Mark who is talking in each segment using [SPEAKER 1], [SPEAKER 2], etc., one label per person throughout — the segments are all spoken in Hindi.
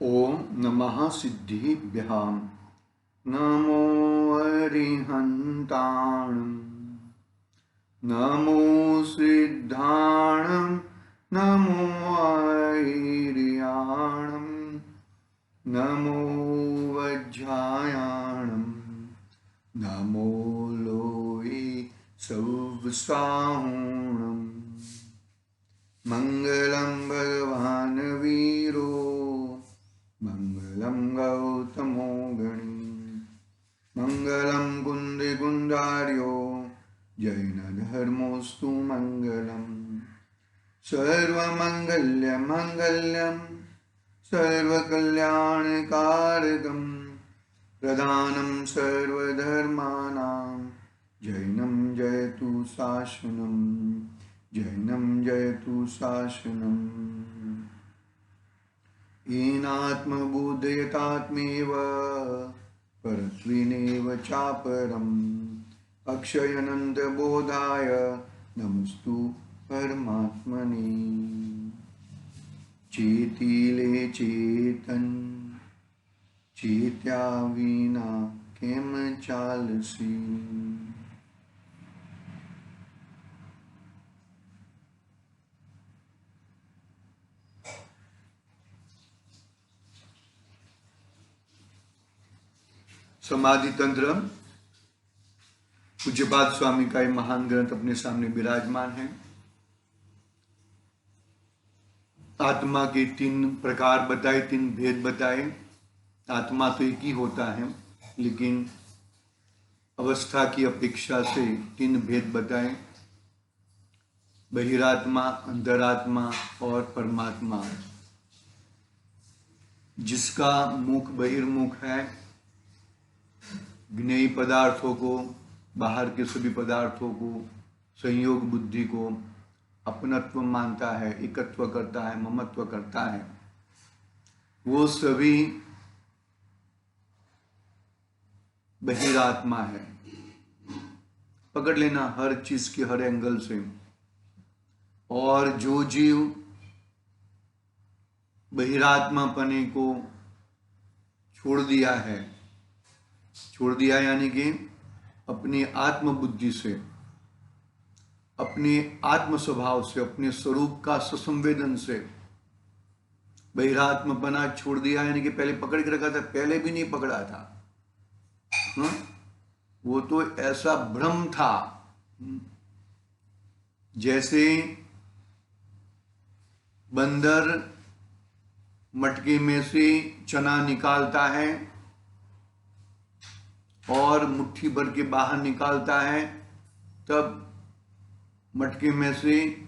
[SPEAKER 1] ओम नमः सिद्धिभ्यां नमो अरिहन्ताणं नमो सिद्धाणं नमो ऐर्याणं नमो वज्रायाणं नमो लोये सौवसाहुणम् मंगलम भगवान वीरो मंगलम गौतमो गणी मंगलम कुंदे कुंडार्यो जैन धर्मोस्तु मंगलम सर्वमंगल्य मंगल्यम सर्वकल्याणकारकम प्रधानम सर्वधर्मानां जैनम जयतु शासनम जैनम जयतु शासनम् येनात्मबोधयतात्मेव परत्वेनेव चापरम् अक्षयनन्तबोधाय नमस्तु परमात्मने चेतिले चेतन चेत्या विना केम चालसी। समाधि तंत्र पूज्यपाद स्वामी का ये महान ग्रंथ अपने सामने विराजमान है। आत्मा के 3 प्रकार बताए, 3 भेद बताए। आत्मा तो एक ही होता है, लेकिन अवस्था की अपेक्षा से 3 भेद बताए। बहिरात्मा, अंतरात्मा और परमात्मा। जिसका मुख बहिर्मुख है, ज्ञेय पदार्थों को, बाहर के सभी पदार्थों को, संयोग बुद्धि को अपनत्व मानता है, एकत्व करता है, ममत्व करता है, वो सभी बहिरात्मा है। पकड़ लेना हर चीज के हर एंगल से। और जो जीव बहिरात्मापने को छोड़ दिया है, छोड़ दिया यानी कि अपनी आत्मबुद्धि से, अपने आत्म स्वभाव से, अपने स्वरूप का सुसंवेदन से बहिरात्मपना छोड़ दिया, यानी कि पहले पकड़ के रखा था, पहले भी नहीं पकड़ा था। वो तो ऐसा भ्रम था जैसे बंदर मटके में से चना निकालता है और मुट्ठी भर के बाहर निकालता है, तब मटके में से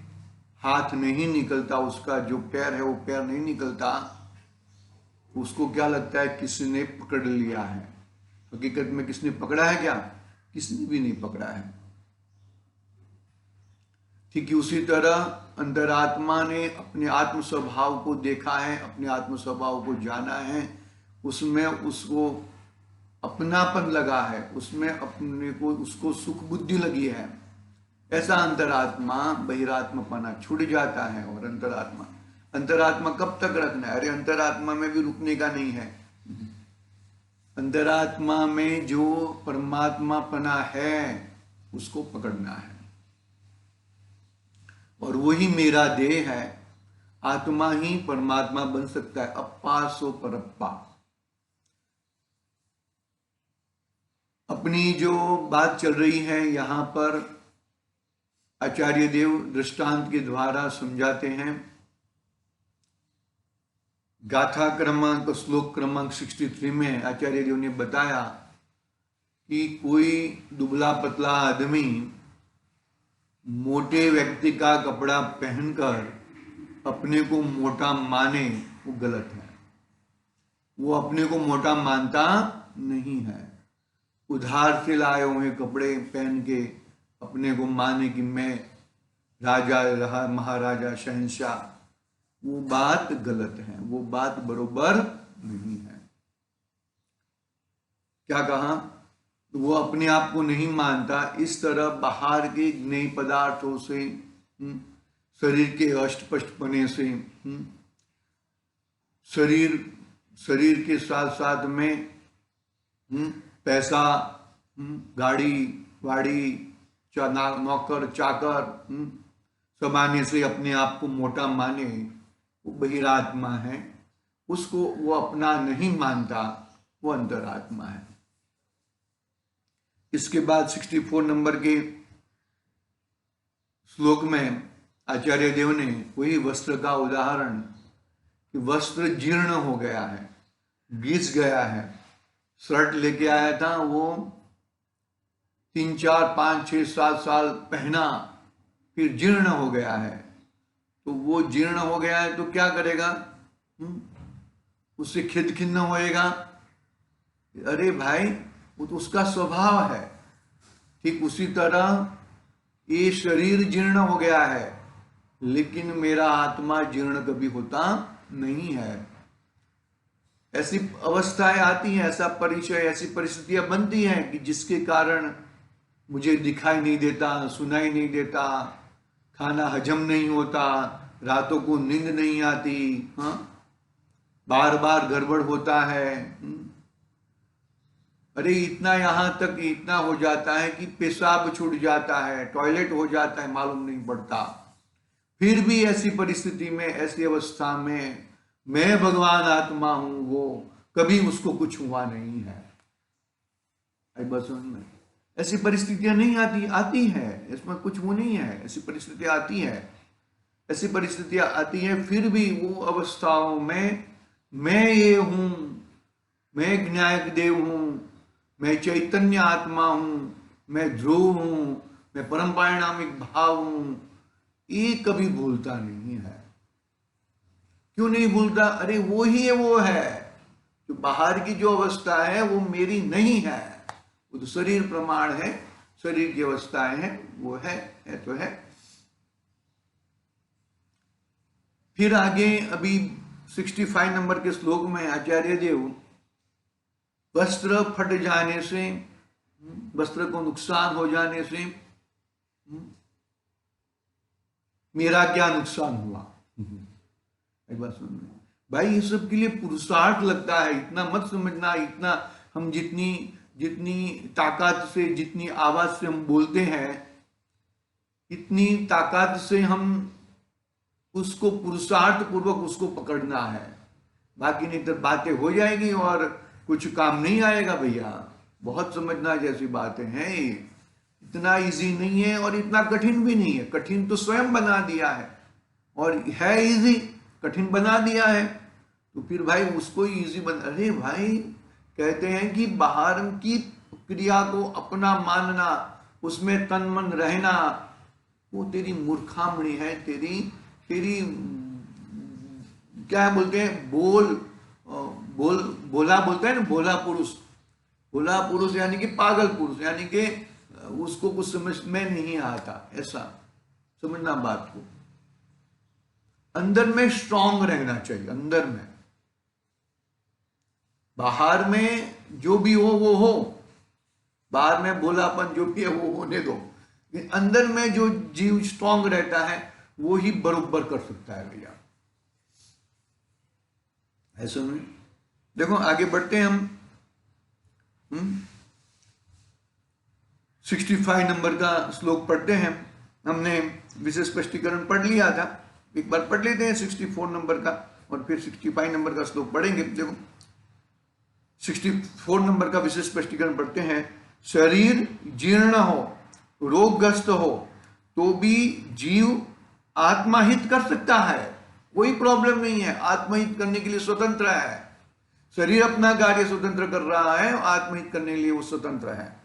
[SPEAKER 1] हाथ नहीं निकलता, उसका जो पैर है वो पैर नहीं निकलता। उसको क्या लगता है किसी ने पकड़ लिया है। हकीकत में किसने पकड़ा है? क्या किसने भी नहीं पकड़ा है। ठीक है, उसी तरह अंतरात्मा ने अपने आत्म स्वभाव को देखा है, अपने आत्म स्वभाव को जाना है, उसमें उसको अपनापन लगा है, उसमें अपने को उसको सुख बुद्धि लगी है। ऐसा अंतरात्मा बहिरात्मापना छूट जाता है। और अंतरात्मा कब तक रखना है? अरे अंतरात्मा में भी रुकने का नहीं है। अंतरात्मा में जो परमात्मापना है उसको पकड़ना है, और वही मेरा देह है। आत्मा ही परमात्मा बन सकता है। अप्पा सो परप्पा। अपनी जो बात चल रही है यहाँ पर आचार्य देव दृष्टांत के द्वारा समझाते हैं। गाथा क्रमांक श्लोक क्रमांक 63 में आचार्य देव ने बताया कि कोई दुबला पतला आदमी मोटे व्यक्ति का कपड़ा पहनकर अपने को मोटा माने, वो गलत है। वो अपने को मोटा मानता नहीं है। उधार से लाए हुए कपड़े पहन के अपने को माने कि मैं राजा रहा, महाराजा, शहंशाह, वो बात गलत है, वो बात बरोबर नहीं है। क्या कहा? वो अपने आप को नहीं मानता। इस तरह बाहर के ज्ञेय पदार्थों से, शरीर के अष्टपष्टपने से, शरीर शरीर के साथ साथ में पैसा, गाड़ी वाड़ी, नौकर चाकर सब आने से अपने आप को मोटा माने, वो बहिरात्मा है। उसको वो अपना नहीं मानता, वो अंतरात्मा है। इसके बाद 64 नंबर के श्लोक में आचार्य देव ने वही वस्त्र का उदाहरण कि वस्त्र जीर्ण हो गया है, घिस गया है। शर्ट लेके आया था, वो 3, 4, 5, 6, 7 साल पहना, फिर जीर्ण हो गया है। तो वो जीर्ण हो गया है तो क्या करेगा? उससे खिन्न खिन्न होएगा। अरे भाई, वो तो उसका स्वभाव है। ठीक उसी तरह ये शरीर जीर्ण हो गया है, लेकिन मेरा आत्मा जीर्ण कभी होता नहीं है। ऐसी अवस्थाएं आती हैं, ऐसा परिचय, ऐसी परिस्थितियां बनती हैं कि जिसके कारण मुझे दिखाई नहीं देता, सुनाई नहीं देता, खाना हजम नहीं होता, रातों को नींद नहीं आती, हाँ, बार बार गड़बड़ होता है। अरे इतना यहां तक इतना हो जाता है कि पेशाब छूट जाता है, टॉयलेट हो जाता है, मालूम नहीं पड़ता। फिर भी ऐसी परिस्थिति में, ऐसी अवस्था में मैं भगवान आत्मा हूं, वो कभी उसको कुछ हुआ नहीं है। बस में ऐसी परिस्थितियां नहीं आती हैं, इसमें कुछ वो नहीं है। ऐसी परिस्थितियां आती है, ऐसी परिस्थितियां आती हैं, फिर भी वो अवस्थाओं में मैं ये हूं, मैं ज्ञायक देव हूं, मैं चैतन्य आत्मा हूं, मैं ध्रुव हूं, मैं परम परिणामिक भाव हूं, ये कभी भूलता नहीं है। क्यों नहीं भूलता? अरे वो ही है, वो है जो बाहर की जो अवस्था है वो मेरी नहीं है, वो तो शरीर प्रमाण है, शरीर की अवस्थाएं हैं, वो है तो है। फिर आगे अभी 65 नंबर के श्लोक में आचार्य देव वस्त्र फट जाने से, वस्त्र को नुकसान हो जाने से मेरा क्या नुकसान हुआ? एक बात सुन भाई, ये सब के लिए पुरुषार्थ लगता है। इतना मत समझना, इतना हम जितनी ताकत से, जितनी आवाज से हम बोलते हैं, इतनी ताकत से हम उसको पुरुषार्थ पूर्वक उसको पकड़ना है। बाकी नहीं तो बातें हो जाएगी और कुछ काम नहीं आएगा भैया। बहुत समझना जैसी बातें हैं। इतना इजी नहीं है और इतना कठिन भी नहीं है। कठिन तो स्वयं बना दिया है, और है इजी, कठिन बना दिया है। तो फिर भाई उसको इजी अरे भाई, कहते हैं कि बाहर की क्रिया को अपना मानना, उसमें तन मन रहना, वो तेरी मूर्खामणी है। तेरी क्या बोलते हैं, बोला बोलते हैं ना, भोला पुरुष यानी कि पागल पुरुष, यानी कि उसको कुछ समझ में नहीं आता। ऐसा समझना बात को। अंदर में स्ट्रांग रहना चाहिए, अंदर में। बाहर में जो भी हो वो हो, बाहर में भोलापन जो भी है वो होने दो, लेकिन अंदर में जो जीव स्ट्रांग रहता है वो ही बरोबर कर सकता है भैया। ऐसा नहीं। देखो आगे बढ़ते हैं हम। 65 नंबर का श्लोक पढ़ते हैं। हमने विशेष स्पष्टीकरण पढ़ लिया था, एक बार पढ़ लेते हैं 64 नंबर का, और फिर 65 नंबर का श्लोक पढ़ेंगे। देखो 64 नंबर का विशेष स्पष्टीकरण पढ़ते हैं। शरीर जीर्ण हो, रोगग्रस्त हो, तो भी जीव आत्माहित कर सकता है, कोई प्रॉब्लम नहीं है। आत्महित करने के लिए स्वतंत्र है। शरीर अपना कार्य स्वतंत्र कर रहा है, आत्महित करने के लिए वो स्वतंत्र है।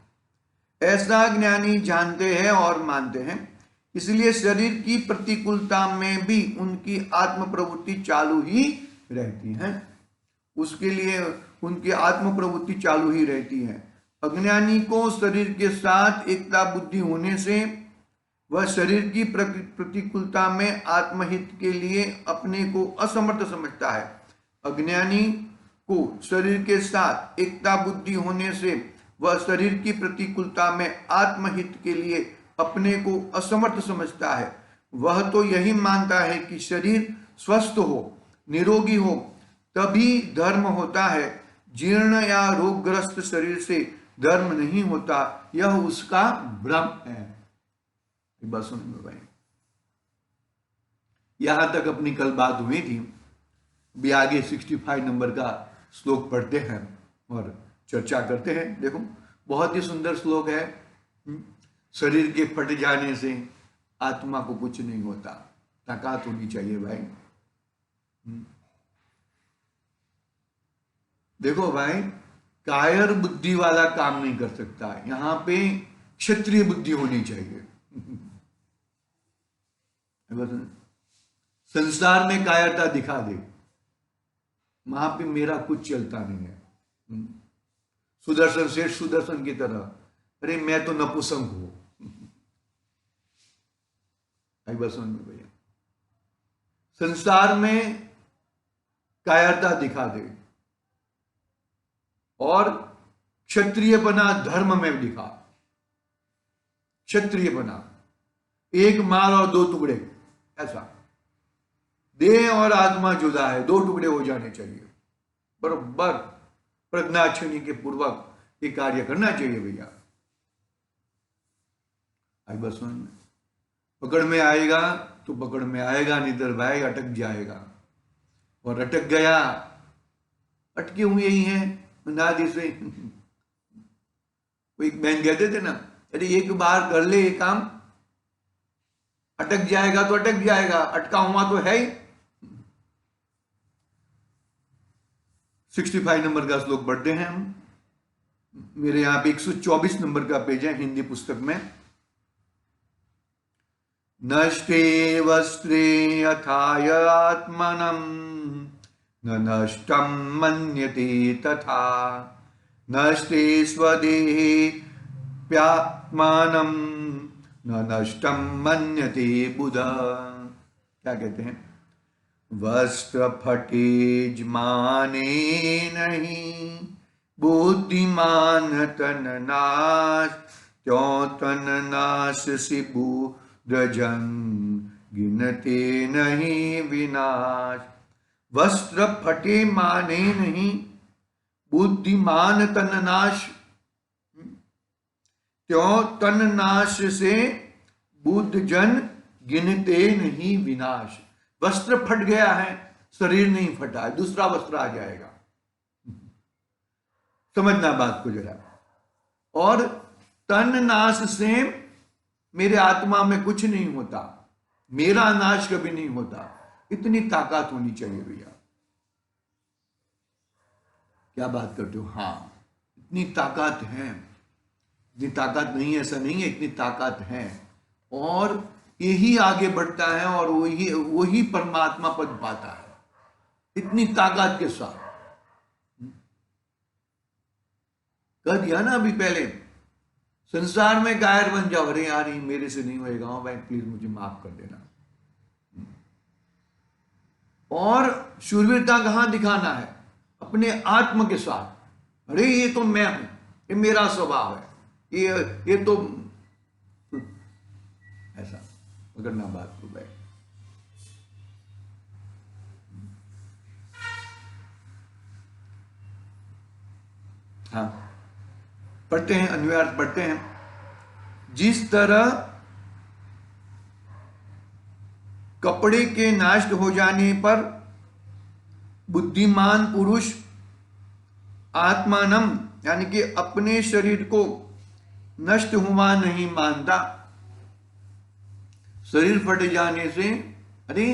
[SPEAKER 1] ऐसा ज्ञानी जानते हैं और मानते हैं। इसलिए शरीर की प्रतिकूलता में भी उनकी आत्म प्रवृत्ति चालू ही रहती है। उसके लिए उनकी आत्म प्रवृत्ति चालू ही रहती है। अज्ञानी को शरीर के साथ एकता बुद्धि होने से वह शरीर की प्रतिकूलता में आत्महित के लिए अपने को असमर्थ समझता है। अज्ञानी को शरीर के साथ एकता बुद्धि होने से वह शरीर की प्रतिकूलता में आत्महित के लिए अपने को असमर्थ समझता है। वह तो यही मानता है कि शरीर स्वस्थ हो, निरोगी हो, तभी धर्म होता है। जीर्ण या रोगग्रस्त शरीर से धर्म नहीं होता, यह उसका भ्रम है। बस सुन लो भाई, यहां तक अपनी कल बात हुई थी। भी आगे 65 नंबर का श्लोक पढ़ते हैं और चर्चा करते हैं। देखो बहुत ही सुंदर श्लोक है। शरीर के फट जाने से आत्मा को कुछ नहीं होता, ताकत होनी चाहिए भाई। देखो भाई, कायर बुद्धि वाला काम नहीं कर सकता, यहां पे क्षत्रिय बुद्धि होनी चाहिए। संसार में कायरता दिखा दे, वहां पे मेरा कुछ चलता नहीं है। सुदर्शन से सुदर्शन की तरह, अरे मैं तो नपुंसक हूं। बस समझ में भैया, संसार में कायरता दिखा दे और क्षत्रिय बना धर्म में दिखा। क्षत्रिय बना, एक मार और दो टुकड़े, ऐसा देह और आत्मा जुदा है, दो टुकड़े हो जाने चाहिए। बराबर प्रज्ञाक्षणी के पूर्वक ये कार्य करना चाहिए भैया। आई बस में पकड़ में आएगा तो पकड़ में आएगा, नहीं तो भाई अटक जाएगा। और अटक गया, अटके हुए ही हैं नादि से। कोई बहन कहते थे ना, अरे एक बार कर ले ये काम, अटक जाएगा तो अटक जाएगा, अटका हुआ तो है ही। 65 नंबर का श्लोक पढ़ते हैं हम। मेरे यहां पे 124 नंबर का पेज है हिंदी पुस्तक में। नष्टे वस्त्रे यथाय आत्मनम न नष्टम मन्यते तथा, नष्टे स्वदेहे प्यात्मानम न नष्टम मन्यते बुधा। क्या कहते हैं? वस्त्र फटे जमाने नहीं, बुद्धिमान तन नाश, त्यों तन नाश से बुद्रजन, गिनते नहीं विनाश। वस्त्र फटे माने नहीं, बुद्धिमान तन नाश, त्यों तन नाश से बुद्धजन, गिनते नहीं विनाश। वस्त्र फट गया है, शरीर नहीं फटा है, दूसरा वस्त्र आ जाएगा। समझना बात को जरा। और तन नाश से मेरे आत्मा में कुछ नहीं होता, मेरा नाश कभी नहीं होता। इतनी ताकत होनी चाहिए भैया। क्या बात करते हो? हाँ, इतनी ताकत है। इतनी ताकत नहीं है ऐसा नहीं है, इतनी ताकत है। और यही आगे बढ़ता है और वही परमात्मा पद पाता है, इतनी ताकत के साथ। कह दिया ना अभी पहले, संसार में कायर बन जाओ, अरे यार ये मेरे से नहीं होएगा, भाई प्लीज मुझे माफ कर देना। और शूरवीरता कहां दिखाना है? अपने आत्म के साथ। अरे ये तो मैं हूं, ये मेरा स्वभाव है, ये तो ऐसा पकड़ना बात को भाई। हाँ, पढ़ते हैं, अन्वयार्थ पढ़ते हैं। जिस तरह कपड़े के नष्ट हो जाने पर बुद्धिमान पुरुष आत्मानम यानी कि अपने शरीर को नष्ट हुआ नहीं मानता। शरीर फट जाने से अरे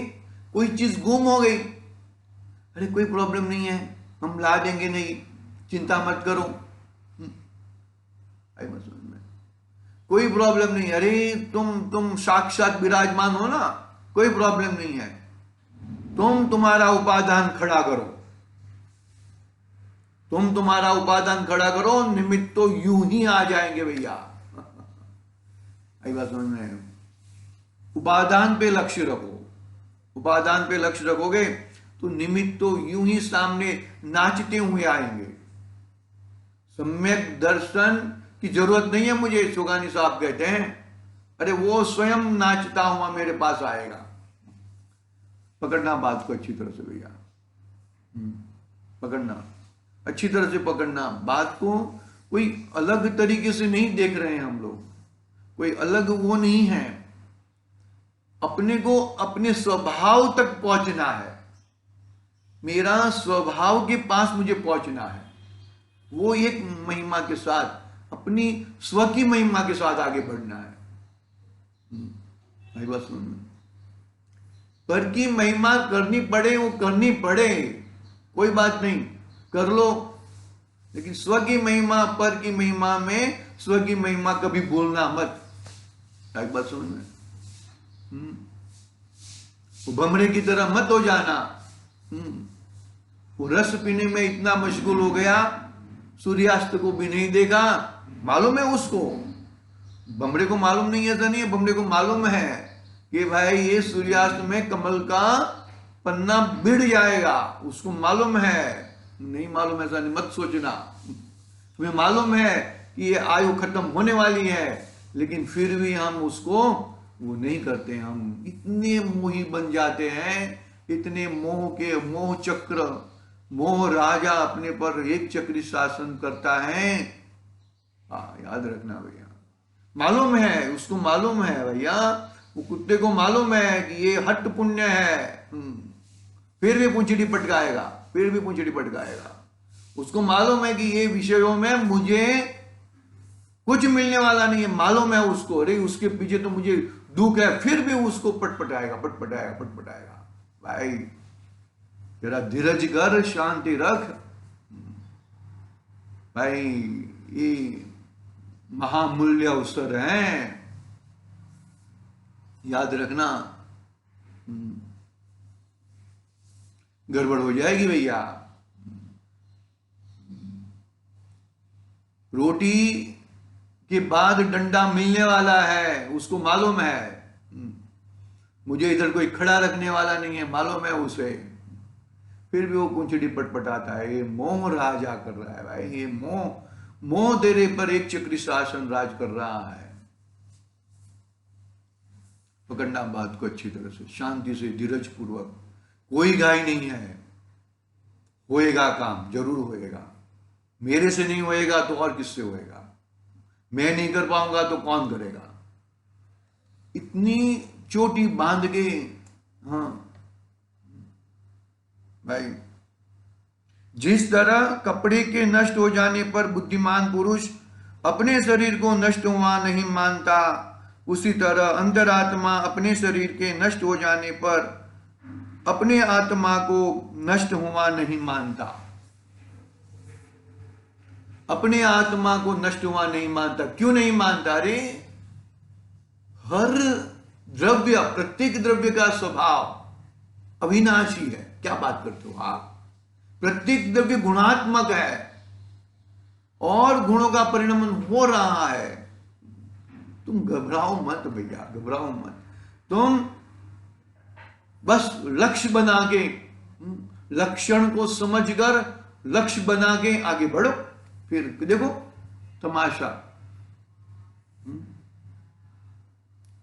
[SPEAKER 1] कोई चीज गुम हो गई, अरे कोई प्रॉब्लम नहीं है, हम ला देंगे, नहीं चिंता मत करो। कोई प्रॉब्लम नहीं, अरे तुम साक्षात विराजमान हो ना, कोई प्रॉब्लम नहीं है, तुम तुम्हारा उपादान खड़ा करो, तुम तुम्हारा उपादान खड़ा करो, निमित्त तो यूं ही आ जाएंगे भैया। आई बात समझ में? उपादान पे लक्ष्य रखो, उपादान पे लक्ष्य रखोगे तो निमित्त तो यूं ही सामने नाचते हुए आएंगे। सम्यक दर्शन की जरूरत नहीं है मुझे, सुगानी साहब कहते हैं, अरे वो स्वयं नाचता हुआ मेरे पास आएगा। पकड़ना बात को अच्छी तरह से भैया। पकड़ना, अच्छी तरह से पकड़ना। बात को कोई अलग तरीके से नहीं देख रहे हैं हम लोग, कोई अलग वो नहीं है। अपने को अपने स्वभाव तक पहुंचना है। मेरा स्वभाव के पास मुझे पहुंचना है। वो एक महिमा के साथ, अपनी स्व की महिमा के साथ आगे बढ़ना है। भाई बस पर की महिमा करनी पड़े वो करनी पड़े, कोई बात नहीं, कर लो। लेकिन स्व की महिमा, पर की महिमा में स्व की महिमा कभी भूलना मत। एक बात समझ में, वो भमरे की तरह मत हो जाना। वो रस पीने में इतना मशगूल हो गया, सूर्यास्त को भी नहीं देखा। मालूम है उसको, भमरे को मालूम नहीं, ऐसा नहीं है, भमरे को मालूम है कि भाई ये सूर्यास्त में कमल का पन्ना बिड़ जाएगा। उसको मालूम है, नहीं मालूम ऐसा नहीं मत सोचना। तुम्हें मालूम है कि ये आयु खत्म होने वाली है, लेकिन फिर भी हम उसको वो नहीं करते। हम इतने मोही बन जाते हैं, इतने मोह के मोह चक्र, मोह राजा अपने पर एक चक्री शासन करता है। याद रखना भैया, मालूम है उसको, मालूम है भैया, वो कुत्ते को मालूम है कि ये हट पुण्य है, फिर भी पूंछड़ी पटकाएगा, फिर भी पूंछड़ी पटकाएगा। उसको मालूम है कि ये विषयों में मुझे कुछ मिलने वाला नहीं है, मालूम है उसको, अरे उसके पीछे तो मुझे दुख है, फिर भी उसको पटपटाएगा, पटपटाएगा, पटपटाएगा। भाई जरा धीरज कर, शांति रख भाई। ये महामूल्य अवसर है, याद रखना। गड़बड़ हो जाएगी भैया। रोटी के बाद डंडा मिलने वाला है, उसको मालूम है। मुझे इधर कोई खड़ा रखने वाला नहीं है, मालूम है उसे, फिर भी वो पूंछड़ी पटपटाता है। ये मोह राजा कर रहा है भाई, ये मोह तेरे पर एक चक्री शासन राज कर रहा है। पकड़ना बात को अच्छी तरह से, शांति से, धीरज पूर्वक। कोई गाय नहीं है, होएगा काम, जरूर होएगा। मेरे से नहीं होएगा तो और किससे होएगा? मैं नहीं कर पाऊंगा तो कौन करेगा? इतनी चोटी बांध के, हाँ भाई, जिस तरह कपड़े के नष्ट हो जाने पर बुद्धिमान पुरुष अपने शरीर को नष्ट हुआ नहीं मानता, उसी तरह अंतरात्मा अपने शरीर के नष्ट हो जाने पर अपने आत्मा को नष्ट हुआ नहीं मानता। अपने आत्मा को नष्ट हुआ नहीं मानता। क्यों नहीं मानता रे? हर द्रव्य, प्रत्येक द्रव्य का स्वभाव अविनाशी है। क्या बात करते हो आप? प्रत्येक द्रव्य गुणात्मक है और गुणों का परिणमन हो रहा है। तुम घबराओ मत भैया, घबराओ मत। तुम बस लक्ष्य बना के, लक्षण को समझकर लक्ष्य बना के आगे बढ़ो। फिर देखो तमाशा।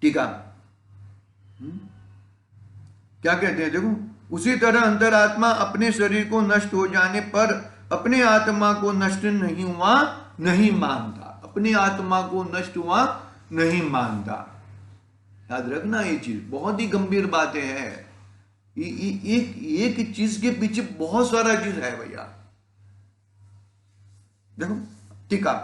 [SPEAKER 1] ठीक है, क्या कहते हैं? देखो, उसी तरह अंतरात्मा अपने शरीर को नष्ट हो जाने पर अपने आत्मा को नष्ट नहीं हुआ नहीं मानता। अपने आत्मा को नष्ट हुआ नहीं मानता। याद रखना, ये चीज बहुत ही गंभीर बातें हैं। एक चीज के पीछे बहुत सारा चीज है भैया। देखो, ठीक है,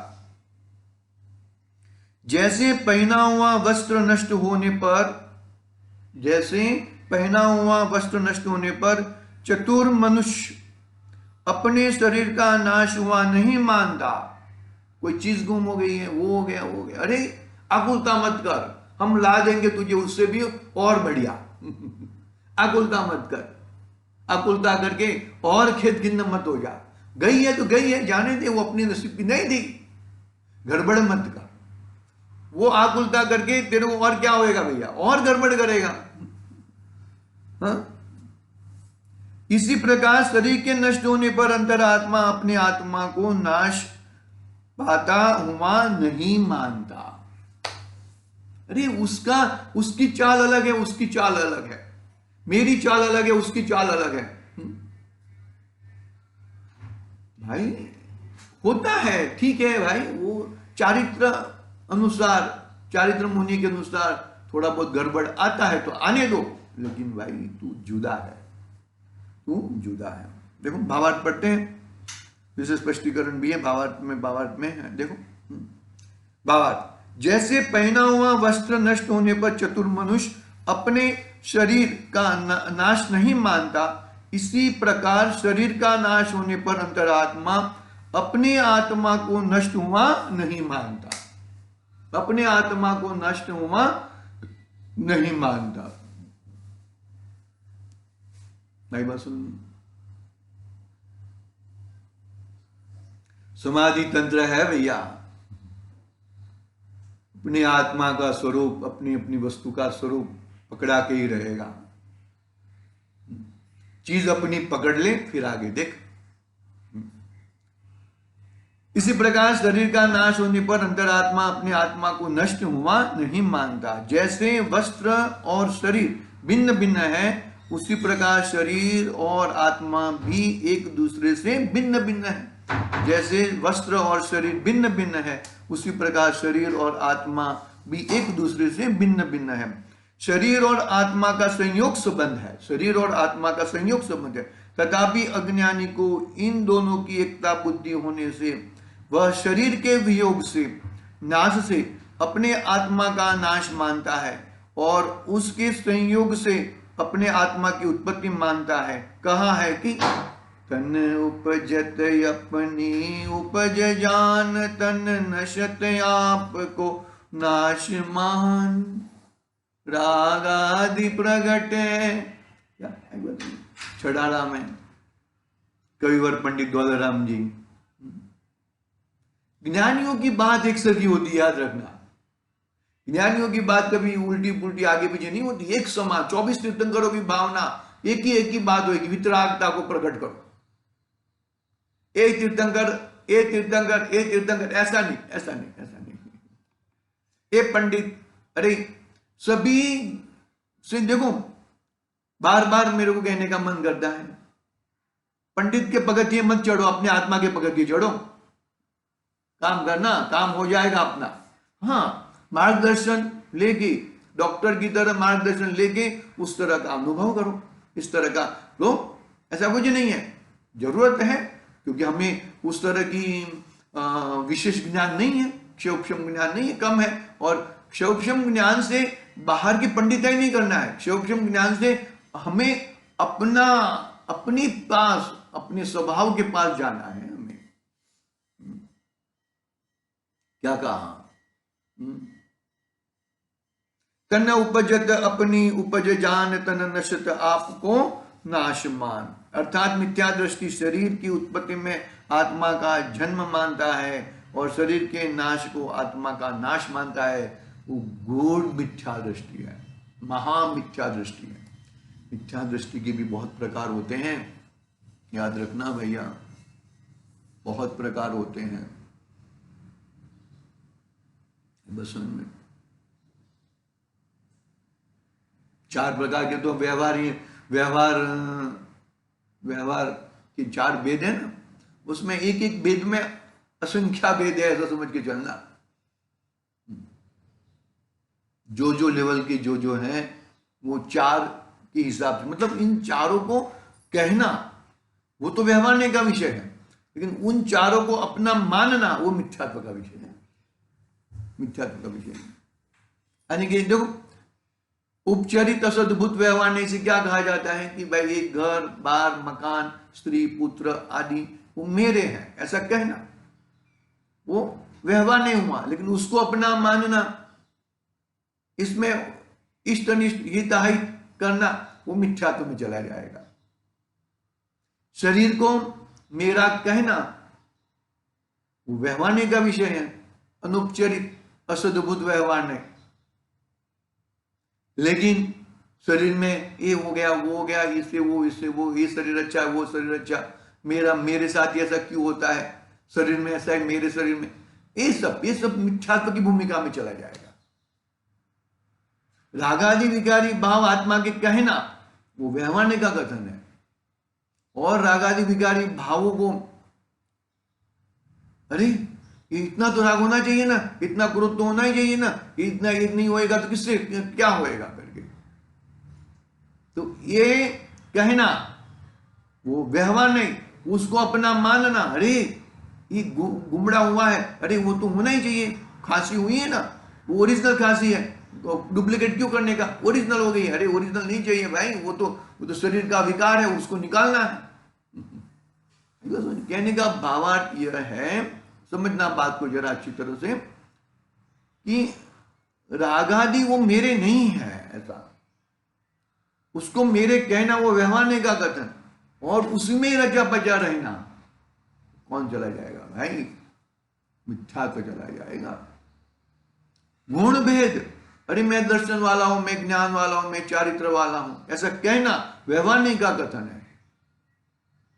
[SPEAKER 1] जैसे पहना हुआ वस्त्र नष्ट होने पर, जैसे पहना हुआ वस्त्र नष्ट होने पर चतुर मनुष्य अपने शरीर का नाश हुआ नहीं मानता। कोई चीज गुम हो गई है, वो हो गया, वो हो गया, अरे आकुलता मत कर, हम ला देंगे तुझे उससे भी और बढ़िया। आकुलता मत कर, आकुलता करके और खेत खिन्न मत हो जा। गई है तो गई है, जाने दे, वो अपने नसीब की नहीं दी। गड़बड़ मत कर। वो आकुलता करके तेरे को और क्या होएगा भैया? और गड़बड़ करेगा। हाँ? इसी प्रकार शरीर के नष्ट होने पर अंतरात्मा अपने आत्मा को नाश पाता हुआ नहीं मानता। अरे उसकी चाल अलग है, उसकी चाल अलग है, मेरी चाल अलग है, उसकी चाल अलग है। भाई होता है, ठीक है भाई, वो चारित्र अनुसार, चारित्र मुनि के अनुसार थोड़ा बहुत गड़बड़ आता है तो आने दो, लेकिन भाई तू जुदा है, तू जुदा है। देखो भावार्थ पढ़ते हैं, विशेष स्पष्टीकरण भी है भावार्थ में है। देखो भावार्थ, जैसे पहना हुआ वस्त्र नष्ट होने पर चतुर मनुष्य अपने शरीर का नाश नहीं मानता, इसी प्रकार शरीर का नाश होने पर अंतरात्मा अपने आत्मा को नष्ट हुआ नहीं मानता, अपने आत्मा को नष्ट हुआ नहीं मानता। नहीं बात सुन, समाधि तंत्र है भैया, अपने आत्मा का स्वरूप, अपनी अपनी वस्तु का स्वरूप पकड़ा के ही रहेगा। चीज अपनी पकड़ ले फिर आगे देख। इसी प्रकार शरीर का नाश होने पर अंतरात्मा अपने आत्मा को नष्ट हुआ नहीं मानता। जैसे वस्त्र और शरीर भिन्न भिन्न है, उसी प्रकार शरीर और आत्मा भी एक दूसरे से भिन्न भिन्न है। जैसे वस्त्र और शरीर भिन्न भिन्न है, उसी प्रकार शरीर और आत्मा भी एक दूसरे से भिन्न भिन्न है। शरीर और आत्मा का संयोग संबंध है, शरीर और आत्मा का संयोग संबंध है। तथापि अज्ञानी को इन दोनों की एकता बुद्धि होने से वह शरीर के वियोग से, नाश से अपने आत्मा का नाश मानता है और उसके संयोग से अपने आत्मा की उत्पत्ति मानता है। कहा है कि तन उपजत अपनी उपज जान, तन नशत आपको नाश मान, राग आदि प्रगटे। छड़ाला में कविवर पंडित दौलराम जी, ज्ञानियों की बात एक सगी होती है, याद रखना। ज्ञानियों की बात कभी उल्टी पुल्टी आगे पीछे नहीं होती, एक समान 24 तीर्थंकरों की भावना एक ही बात होगी, वितरागता को प्रकट करो। एक तीर्थंकर ऐसा नहीं। ये पंडित, अरे सभी से देखो, बार बार मेरे को कहने का मन करता है, पंडित के पगथिये मत चढ़ो, अपने आत्मा के पगथिये चढ़ो। काम करना, काम हो जाएगा अपना। हाँ, मार्गदर्शन लेके, डॉक्टर की तरह मार्गदर्शन लेके उस तरह का अनुभव करो, इस तरह का लो, ऐसा कुछ नहीं है। जरूरत है क्योंकि हमें उस तरह की विशेष ज्ञान नहीं है, क्षयोक्षम ज्ञान नहीं है, कम है। और क्षयोक्षम ज्ञान से बाहर की पंडिताई नहीं करना है। क्षयोक्षम ज्ञान से हमें अपनी पास, अपने स्वभाव के पास जाना है। हमें क्या कहा, तन उपजत अपनी उपज जान, तन नशत आपको नाशमान। अर्थात मिथ्या दृष्टि शरीर की उत्पत्ति में आत्मा का जन्म मानता है और शरीर के नाश को आत्मा का नाश मानता है। वो गूढ़ मिथ्या दृष्टि है, महामिथ्या दृष्टि है। मिथ्या दृष्टि के भी बहुत प्रकार होते हैं, याद रखना भैया, बहुत प्रकार होते हैं। बस में 4 प्रकार के तो व्यवहार के 4 भेद है ना, उसमें एक भेद में असंख्या भेद है, ऐसा समझ के चलना। जो लेवल के जो है वो 4 के हिसाब से, मतलब इन चारों को कहना वो तो व्यवहारने का विषय है, लेकिन उन चारों को अपना मानना वो मिथ्यात्व का विषय है, मिथ्यात्व का विषय है। यानी कि देखो, उपचरित असद्भुत व्यवहार से क्या कहा जाता है कि भाई एक घर बार मकान स्त्री पुत्र आदि वो मेरे हैं, ऐसा कहना वो व्यवहार नहीं हुआ। लेकिन उसको अपना मानना, इसमें इष्ट अनिष्ट हिताहित करना, वो मिथ्यात्व में चला जाएगा। शरीर को मेरा कहना वो व्यवहारने का विषय है, अनुपचरित असद्भुत व्यवहार नहीं। लेकिन शरीर में ये हो गया वो हो गया, इससे वो, ये शरीर अच्छा है वो शरीर अच्छा, मेरे साथ ऐसा क्यों होता है, शरीर में ऐसा है मेरे शरीर में, ये सब मिथ्यात्व की भूमिका में चला जाएगा। रागादि विकारी भाव आत्मा के कहना वो व्यवहारने का कथन है, और रागादि विकारी भावों को अरे ये इतना तो राग होना चाहिए ना, इतना क्रोध तो होना ही चाहिए ना, इतना ये नहीं होएगा तो किससे क्या होएगा करके। तो ये कहना, वो व्यवहार नहीं, उसको अपना मानना, अरे ये गुमड़ा हुआ है, अरे वो तो होना ही चाहिए, खांसी हुई है ना, वो ओरिजिनल खांसी है, तो डुप्लीकेट क्यों करने का, ओरिजिनल हो गई, अरे ओरिजिनल नहीं चाहिए भाई, वो तो शरीर का विकार है, उसको निकालना है। कहने का भावार्थ यह है, समझना बात को जरा अच्छी तरह से, कि रागादि वो मेरे नहीं है, ऐसा उसको मेरे कहना वो व्यवहार का कथन, और उसमें रचा बचा रहना कौन चला जाएगा भाई, मिथ्या तो चला जाएगा। गुण भेद, अरे मैं दर्शन वाला हूं, मैं ज्ञान वाला हूं, मैं चारित्र वाला हूं, ऐसा कहना व्यवहार का कथन है।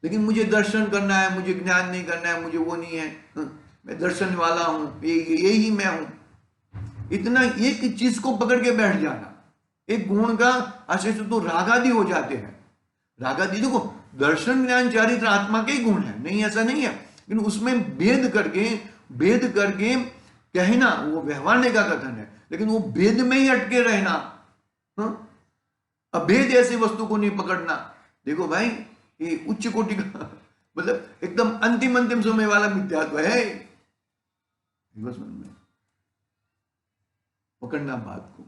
[SPEAKER 1] लेकिन मुझे दर्शन करना है, मुझे ज्ञान नहीं करना है, मुझे वो नहीं है, मैं दर्शन वाला हूं, यही मैं हूं, इतना एक चीज को पकड़ के बैठ जाना, एक गुण का आश्रय तो रागादि हो जाते हैं। रागादि देखो दर्शन ज्ञान चारित्र आत्मा के ही गुण है, नहीं ऐसा नहीं है, लेकिन उसमें भेद करके कहना वो व्यवहार का कथन है, लेकिन वो भेद में ही अटके रहना, अभेद ऐसी वस्तु को नहीं पकड़ना। देखो भाई ये उच्च कोटि का मतलब एकदम अंतिम समय वाला मिथ्यात्व है, पकड़ना बात को।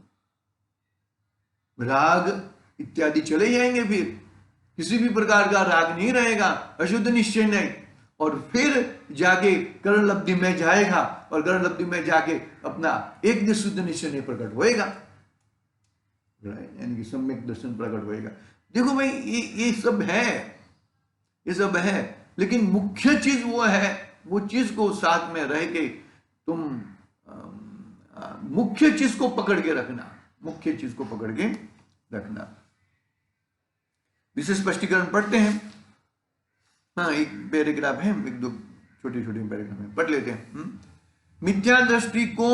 [SPEAKER 1] राग इत्यादि चले जाएंगे, फिर किसी भी प्रकार का राग नहीं रहेगा, अशुद्ध निश्चय नहीं, और फिर जाके कर्ण लब्धि में जाएगा, और कर्ण लब्धि में जाके अपना एक शुद्ध निश्चय नहीं प्रकट होएगा, यानी कि सम्यक दर्शन प्रकट होएगा। देखो भाई ये सब है, ये सब है, लेकिन मुख्य चीज वो है, वो चीज को साथ में रह के तुम मुख्य चीज को पकड़ के रखना, मुख्य चीज को पकड़ के रखना। विशेष स्पष्टीकरण पढ़ते हैं, हाँ एक पैराग्राफ है, एक दो छोटे पैराग्राफ में पढ़ लेते हैं। मिथ्या दृष्टि को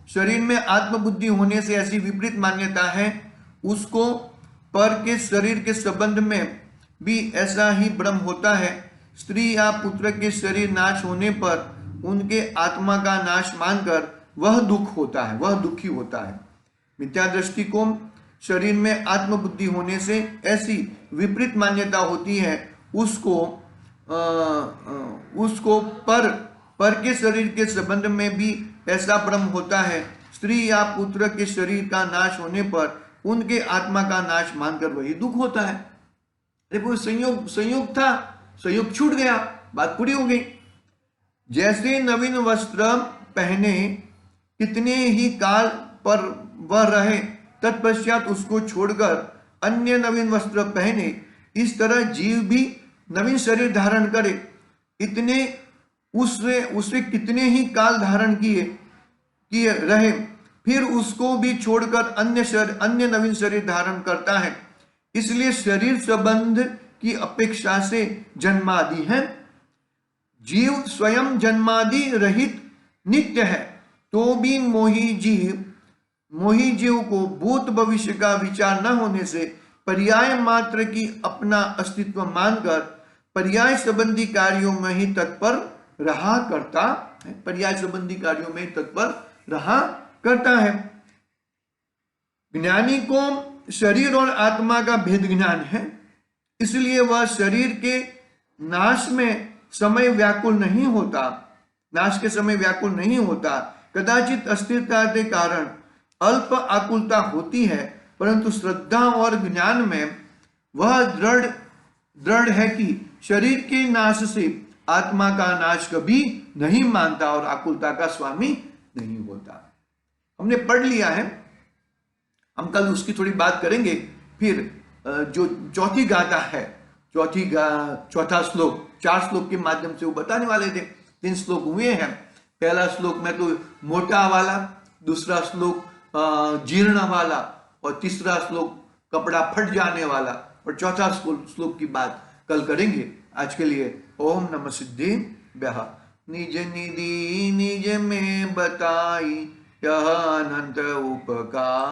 [SPEAKER 1] शरीर में आत्मबुद्धि होने से ऐसी विपरीत मान्यता है, उसको पर के शरीर के संबंध में भी ऐसा ही भ्रम होता है। स्त्री या पुत्र के शरीर नाश होने पर उनके आत्मा का नाश मानकर वह दुख होता है, वह दुखी होता है। मिथ्या दृष्टि को शरीर में आत्मबुद्धि होने से ऐसी विपरीत मान्यता होती है, उसको पर के शरीर के संबंध में भी ऐसा भ्रम होता है। स्त्री या पुत्र के शरीर का नाश होने पर उनके आत्मा का नाश मानकर वही दुख होता है। देखो संयोग था, संयोग छूट गया, बात पूरी हो गई। जैसे नवीन वस्त्र पहने कितने ही काल पर वह रहे, तत्पश्चात उसको छोड़कर अन्य नवीन वस्त्र पहने, इस तरह जीव भी नवीन शरीर धारण करे, इतने उससे कितने ही काल धारण किए रहे, फिर उसको भी छोड़कर अन्य नवीन शरीर धारण करता है। इसलिए शरीर संबंध की अपेक्षा से जन्मादि है। जीव स्वयं जन्मादि रहित नित्य है, तो भी मोही जीव को भूत भविष्य का विचार न होने से पर्याय मात्र की अपना अस्तित्व मानकर पर्याय संबंधी कार्यों में ही तत्पर रहा करता है, पर्याय संबंधी कार्यों में तत्पर रहा करता है। ज्ञानी को शरीर और आत्मा का भेद ज्ञान है, इसलिए वह शरीर के नाश में समय व्याकुल नहीं होता, नाश के समय व्याकुल नहीं होता। कदाचित अस्थिरता के कारण अल्प आकुलता होती है, परंतु श्रद्धा और ज्ञान में वह दृढ़ है कि शरीर के नाश से आत्मा का नाश कभी नहीं मानता और आकुलता का स्वामी नहीं होता। हमने पढ़ लिया है, हम कल उसकी थोड़ी बात करेंगे। फिर जो चौथी गाथा है, चौथा श्लोक, 4 श्लोक के माध्यम से वो बताने वाले थे। 3 श्लोक हुए हैं। पहला श्लोक में तो मोटा वाला, दूसरा श्लोक जीर्ण वाला, और तीसरा श्लोक कपड़ा फट जाने वाला, और चौथा श्लोक की बात कल करेंगे। आज के लिए ओम नमः सिद्धिभ्यः। निज निधि निज में बताई यह अनंत उपकार।